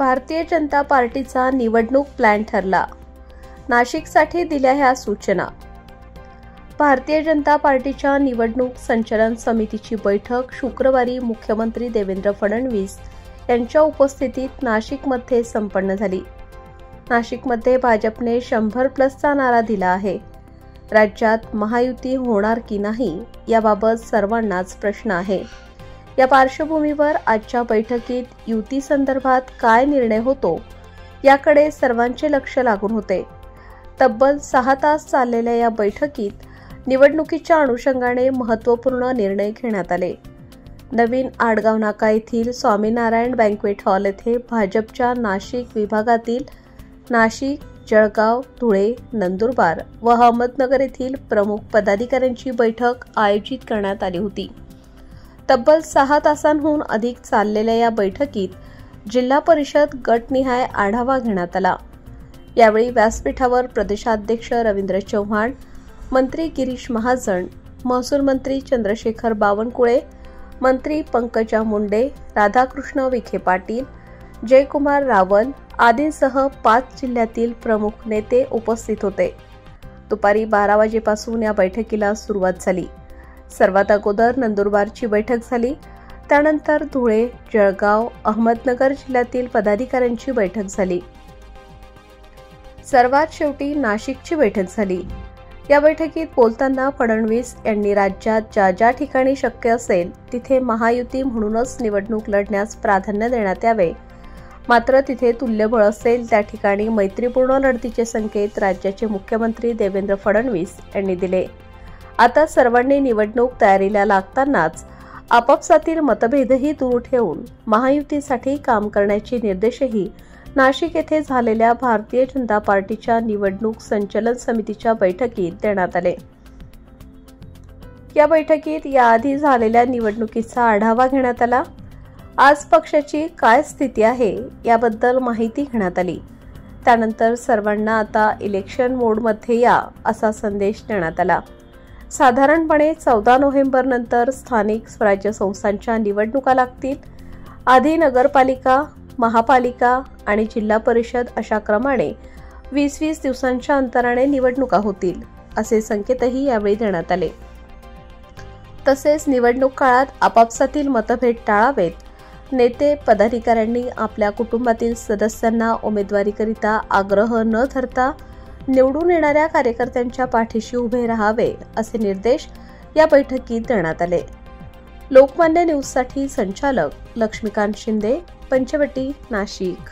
भारतीय जनता पार्टीचा निवडणूक प्लॅन ठरला। नाशिकसाठी दिल्या ह्या सूचना। भारतीय जनता पार्टीच्या निवडणूक संचालन समितीची बैठक शुक्रवारी मुख्यमंत्री देवेंद्र फडणवीस यांच्या उपस्थितीत नाशिकमध्ये संपन्न झाली। नाशिकमध्ये भाजपने 100+ नारा दिला आहे। राज्यात महायुती होणार की नाही याबाबत सर्वांनाच प्रश्न आहे। या पार्श्वभूमीवर आजच्या बैठकीत युती संदर्भात काय निर्णय होतो याकडे सर्वांचे लक्ष लागून होते। तब्बल 6 तास चाललेल्या या बैठकीत निवडणुकीच्या अनुषंगाने महत्त्वपूर्ण निर्णय घेण्यात आले। नवीन आडगाव नाका येथील स्वामीनारायण बँक्वेट हॉल येथे भाजपच्या नाशिक विभागातील नाशिक, जळगाव, धुळे, नंदुरबार व अहमदनगर येथील प्रमुख पदाधिकाऱ्यांची बैठक आयोजित करण्यात आली होती। तब्बल 6 तासांहून अधिक चाललेल्या या बैठकीत जिल्हा परिषद गटनिहाय आढावा घेण्यात आला। यावेळी व्यासपीठावर प्रदेशाध्यक्ष रवींद्र चव्हाण, मंत्री गिरीश महाजन, महसूल मंत्री चंद्रशेखर बावनकुळे, मंत्री पंकजा मुंडे, राधाकृष्ण विखे पाटील, जयकुमार रावल आदींसह 5 जिल्ह्यातील प्रमुख नेते उपस्थित होते। दुपारी 12 वाजेपासून या बैठकीला सुरुवात झाली। सर्वात अगोदर नंदुरबारची बैठक झाली। त्यानंतर धुळे, जळगाव, अहमदनगर जिल्ह्यातील पदाधिकाऱ्यांची बैठक झाली। सर्वात शेवटी नाशिकची बैठक झाली। या बैठकीत बोलताना फडणवीस यांनी राज्यात ज्या ठिकाणी शक्य असेल तिथे महायुती म्हणूनच निवडणूक लढण्यास प्राधान्य देण्यात यावे, मात्र तिथे तुल्यबळ असेल त्या ठिकाणी मैत्रीपूर्ण लढतीचे संकेत राज्याचे मुख्यमंत्री देवेंद्र फडणवीस यांनी दिले। आता सर्वांनी निवडणूक तयारीला लागतानाच आपापसातील मतभेदही दूर ठेवून महायुतीसाठी काम करण्याचे निर्देशही नाशिक येथे झालेल्या भारतीय जनता पार्टीच्या निवडणूक संचालन समितीच्या बैठकीत देण्यात आले। या बैठकीत याआधी झालेल्या निवडणुकीचा आढावा घेण्यात आला। आज पक्षाची काय स्थिती आहे याबद्दल माहिती घेण्यात आली। त्यानंतर सर्वांना आता इलेक्शन मोडमध्ये या असा संदेश देण्यात आला। साधारणपणे 14 नोव्हेंबर नंतर स्थानिक स्वराज्य संस्थांच्या निवडणुका लागतील। आधी नगरपालिका, महापालिका आणि जिल्हा परिषद अशा क्रमाने 20-20 दिवसांच्या अंतराने निवडणुका होतील असे संकेतही यावेळी देण्यात आले। तसेच निवडणूक काळात आपापसातील मतभेद टाळावेत। नेते पदाधिकाऱ्यांनी आपल्या कुटुंबातील सदस्यांना उमेदवारीकरिता आग्रह न धरता निवडून येणाऱ्या कार्यकर्त्यांच्या पाठीशी उभे राहावे असे निर्देश या बैठकीत देण्यात आले। लोकमान्य न्यूजसाठी संचालक लक्ष्मीकांत शिंदे, पंचवटी, नाशिक।